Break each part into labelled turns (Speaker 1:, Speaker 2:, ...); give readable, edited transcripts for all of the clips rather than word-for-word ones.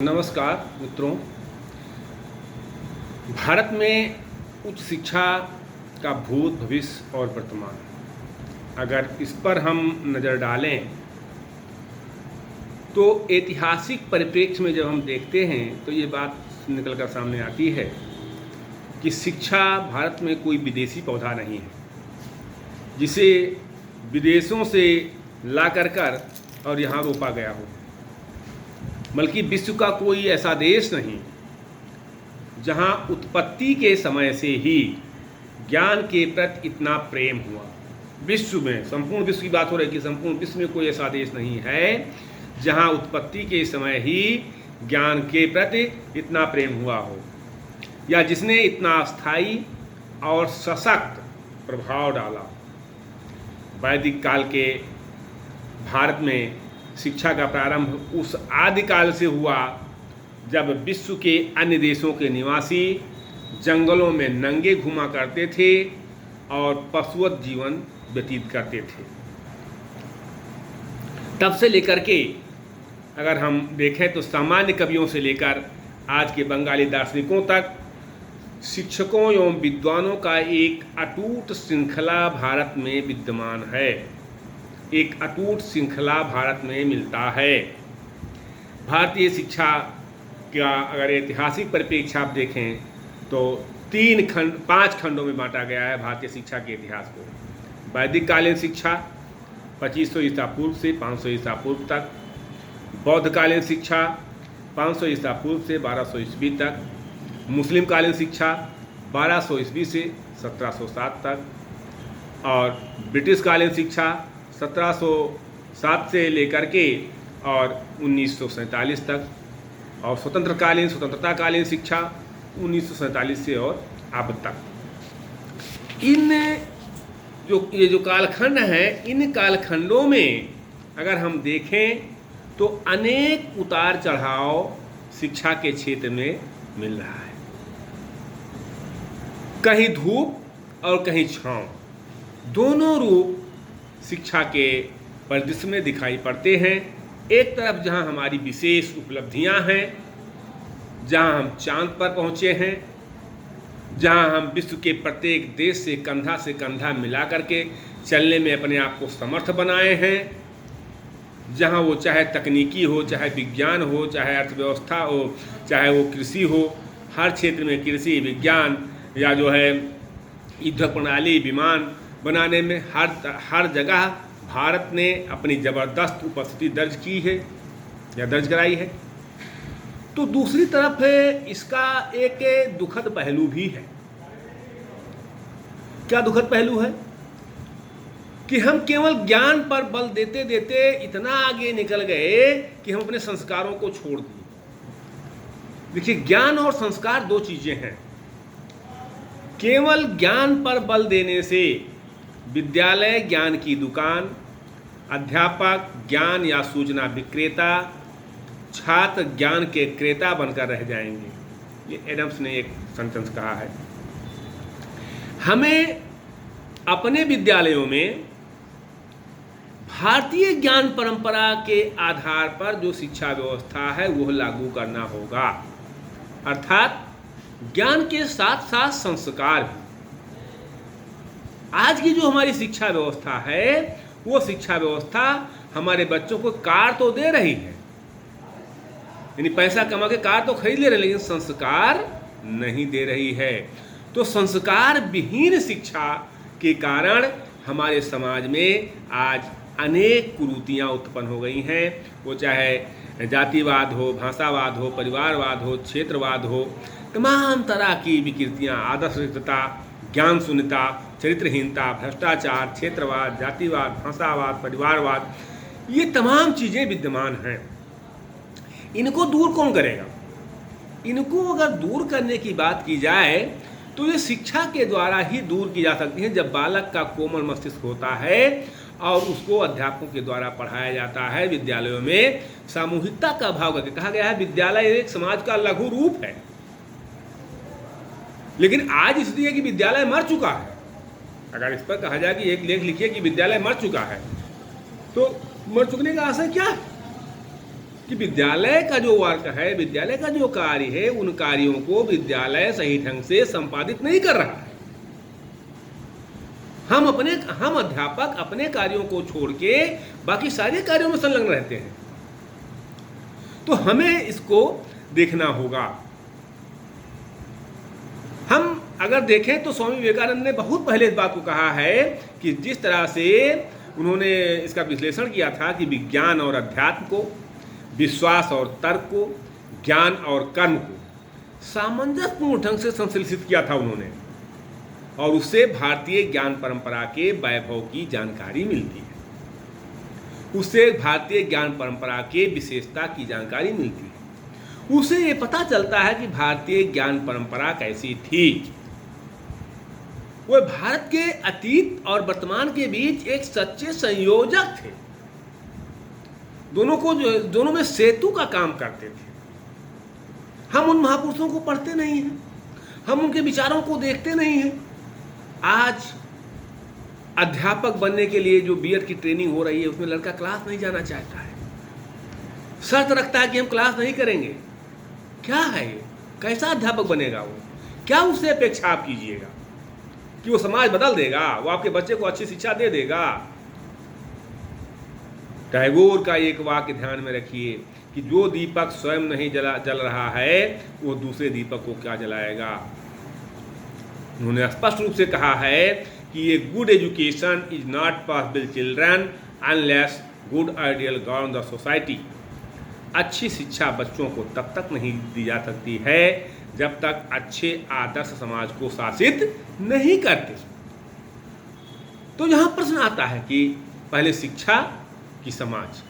Speaker 1: नमस्कार मित्रों। भारत में उच्च शिक्षा का भूत, भविष्य और वर्तमान, अगर इस पर हम नज़र डालें तो ऐतिहासिक परिप्रेक्ष्य में जब हम देखते हैं तो ये बात निकल कर सामने आती है कि शिक्षा भारत में कोई विदेशी पौधा नहीं है जिसे विदेशों से ला कर और यहाँ रोपा गया हो, बल्कि विश्व का कोई ऐसा देश नहीं जहाँ उत्पत्ति के समय से ही ज्ञान के प्रति इतना प्रेम हुआ। विश्व में, संपूर्ण विश्व की बात हो रही है कि संपूर्ण विश्व में कोई ऐसा देश नहीं है जहाँ उत्पत्ति के समय ही ज्ञान के प्रति इतना प्रेम हुआ हो, या जिसने इतना स्थायी और सशक्त प्रभाव डाला। वैदिक काल के भारत में शिक्षा का प्रारंभ उस आदिकाल से हुआ जब विश्व के अन्य देशों के निवासी जंगलों में नंगे घूमा करते थे और पशुवत जीवन व्यतीत करते थे। तब से लेकर के अगर हम देखें तो सामान्य कवियों से लेकर आज के बंगाली दार्शनिकों तक शिक्षकों एवं विद्वानों का एक अटूट श्रृंखला भारत में विद्यमान है। एक अटूट श्रृंखला भारत में मिलता है। भारतीय शिक्षा का अगर ऐतिहासिक परिप्रेक्ष्य आप देखें तो 5 खंडों में बांटा गया है भारतीय शिक्षा के इतिहास को। वैदिक कालीन शिक्षा 2500 ईसा पूर्व से 500 ईसा पूर्व तक, बौद्ध कालीन शिक्षा 500 ईसा पूर्व से 1200 ईस्वी तक, मुस्लिम कालीन शिक्षा 1200 ईस्वी से 1707 तक, और ब्रिटिश कालीन शिक्षा 1707 से लेकर के और 1947 तक, और स्वतंत्रताकालीन शिक्षा 1947 से और अब तक। ये जो कालखंड हैं, इन कालखंडों में अगर हम देखें तो अनेक उतार चढ़ाव शिक्षा के क्षेत्र में मिल रहा है। कहीं धूप और कहीं छांव, दोनों रूप शिक्षा के परिदृश्य में दिखाई पड़ते हैं। एक तरफ जहां हमारी विशेष उपलब्धियां हैं, जहां हम चांद पर पहुंचे हैं, जहां हम विश्व के प्रत्येक देश से कंधा मिला करके चलने में अपने आप को समर्थ बनाए हैं, जहां वो चाहे तकनीकी हो, चाहे विज्ञान हो, चाहे अर्थव्यवस्था हो, चाहे वो कृषि हो, हर क्षेत्र में कृषि, विज्ञान या जो है युद्ध प्रणाली, विमान बनाने में हर जगह भारत ने अपनी ज़बरदस्त उपस्थिति दर्ज की है या दर्ज कराई है। तो दूसरी तरफ इसका एक दुखद पहलू भी है। क्या दुखद पहलू है? कि हम केवल ज्ञान पर बल देते देते इतना आगे निकल गए कि हम अपने संस्कारों को छोड़ दिए। देखिए, ज्ञान और संस्कार दो चीजें हैं। केवल ज्ञान पर बल देने से विद्यालय ज्ञान की दुकान, अध्यापक ज्ञान या सूचना विक्रेता, छात्र ज्ञान के क्रेता बनकर रह जाएंगे। ये एडम्स ने एक सेंटेंस कहा है। हमें अपने विद्यालयों में भारतीय ज्ञान परंपरा के आधार पर जो शिक्षा व्यवस्था है वो लागू करना होगा, अर्थात ज्ञान के साथ साथ संस्कार भी। आज की जो हमारी शिक्षा व्यवस्था है वो शिक्षा व्यवस्था हमारे बच्चों को कार तो दे रही है, यानी पैसा कमा के कार तो खरीद ले रही है, लेकिन संस्कार नहीं दे रही है। तो संस्कार विहीन शिक्षा के कारण हमारे समाज में आज अनेक कुरीतियाँ उत्पन्न हो गई हैं। वो चाहे जातिवाद हो, भाषावाद हो, परिवारवाद हो, क्षेत्रवाद हो, तमाम तरह की विकृतियाँ, आदर्शता, ज्ञान शून्यता, चरित्रहीनता, भ्रष्टाचार, क्षेत्रवाद, जातिवाद, भाषावाद, परिवारवाद, ये तमाम चीज़ें विद्यमान हैं। इनको दूर कौन करेगा? इनको अगर दूर करने की बात की जाए तो ये शिक्षा के द्वारा ही दूर की जा सकती है। जब बालक का कोमल मस्तिष्क होता है और उसको अध्यापकों के द्वारा पढ़ाया जाता है, विद्यालयों में सामूहिकता का भाव करके कहा गया है विद्यालय एक समाज का लघु रूप है। लेकिन आज इसलिए कि विद्यालय मर चुका है, अगर इस पर कहा जाए कि एक लेख लिखिए कि विद्यालय मर चुका है, तो मर चुकने का आशय क्या है? कि विद्यालय का जो वर्क है, विद्यालय का जो कार्य है, उन कार्यों को विद्यालय सही ढंग से संपादित नहीं कर रहा है। हम अध्यापक अपने कार्यों को छोड़ के बाकी सारे कार्यों में संलग्न रहते हैं। तो हमें इसको देखना होगा। हम अगर देखें तो स्वामी विवेकानंद ने बहुत पहले इस बात को कहा है कि जिस तरह से उन्होंने इसका विश्लेषण किया था कि विज्ञान और अध्यात्म को, विश्वास और तर्क को, ज्ञान और कर्म को सामंजस्यपूर्ण ढंग से संश्लेषित किया था उन्होंने, और उससे भारतीय ज्ञान परंपरा के वैभव की जानकारी मिलती है, उससे भारतीय ज्ञान परंपरा के विशेषता की जानकारी मिलती है, उसे ये पता चलता है कि भारतीय ज्ञान परंपरा कैसी थी। वह भारत के अतीत और वर्तमान के बीच एक सच्चे संयोजक थे। दोनों में सेतु का काम करते थे। हम उन महापुरुषों को पढ़ते नहीं हैं, हम उनके विचारों को देखते नहीं हैं। आज अध्यापक बनने के लिए जो बीएड की ट्रेनिंग हो रही है, उसमें लड़का क्लास नहीं जाना चाहता है, शर्त रखता है कि हम क्लास नहीं करेंगे। क्या है ये? कैसा अध्यापक बनेगा वो? क्या उससे अपेक्षा आप कीजिएगा कि वो समाज बदल देगा, वो आपके बच्चे को अच्छी शिक्षा दे देगा? टैगोर का एक वाक्य ध्यान में रखिए कि जो दीपक स्वयं नहीं जल रहा है, वो दूसरे दीपक को क्या जलाएगा। उन्होंने स्पष्ट रूप से कहा है कि a good education is not possible children unless good ideal govern the society. अच्छी शिक्षा बच्चों को तब तक नहीं दी जा सकती है जब तक अच्छे आदर्श समाज को शासित नहीं करते। तो यहाँ प्रश्न आता है कि पहले शिक्षा कि समाज?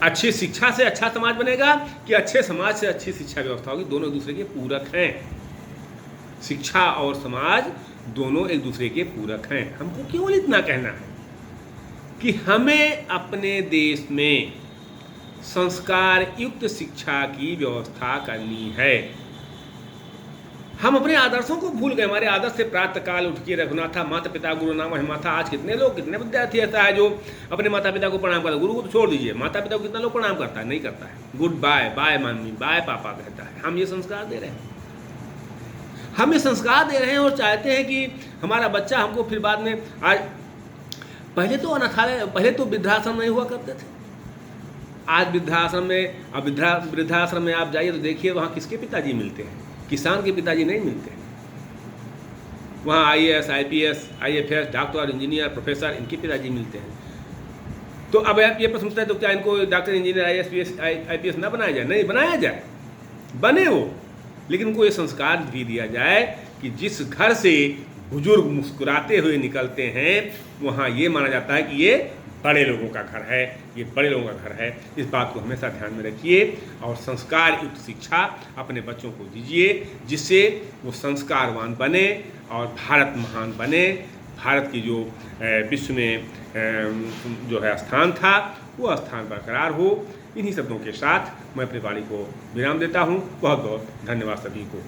Speaker 1: अच्छी शिक्षा से अच्छा समाज बनेगा कि अच्छे समाज से अच्छी शिक्षा व्यवस्था होगी? दोनों एक दूसरे के पूरक हैं। शिक्षा और समाज दोनों एक दूसरे के पूरक हैं। हमको केवल इतना कहना है कि हमें अपने देश में संस्कार युक्त शिक्षा की व्यवस्था करनी है। हम अपने आदर्शों को भूल गए। हमारे आदर्श से प्रातः काल उठ के रघुनाथा माता पिता गुरु नाम महिमाथा। आज कितने विद्यार्थी ऐसा है जो अपने माता पिता को प्रणाम करता है। गुरु को तो छोड़ दीजिए, माता पिता को कितना लोग प्रणाम करता है? नहीं करता है। Good bye, bye mummy, bye papa कहता है। हम ये संस्कार दे रहे हैं, हम ये संस्कार दे रहे हैं और चाहते हैं कि हमारा बच्चा हमको फिर बाद में आज पहले तो अनाथालय, पहले तो वृद्धाश्रम नहीं हुआ करते थे। आज वृद्धाश्रम में, अब वृद्धाश्रम में आप जाइए तो देखिए वहाँ किसके पिताजी मिलते हैं? किसान के पिताजी नहीं मिलते। वहाँ IAS, IPS, IFS, doctor, engineer, professor, इनके पिताजी मिलते हैं। तो अब आप ये प्रश्न पूछते हैं तो क्या इनको डॉक्टर, इंजीनियर, आईएएस ना बनाया जाए? नहीं, बनाया जाए, बने वो, लेकिन उनको ये संस्कार भी दिया जाए कि जिस घर से बुजुर्ग मुस्कुराते हुए निकलते हैं वहाँ ये माना जाता है कि ये बड़े लोगों का घर है, ये बड़े लोगों का घर है। इस बात को हमेशा ध्यान में रखिए और संस्कार युक्त शिक्षा अपने बच्चों को दीजिए, जिससे वो संस्कारवान बने और भारत महान बने। भारत की जो विश्व में जो है स्थान था, वो स्थान बरकरार हो। इन्हीं शब्दों के साथ मैं अपनी वाणी को विराम देता हूँ। बहुत बहुत धन्यवाद सभी को।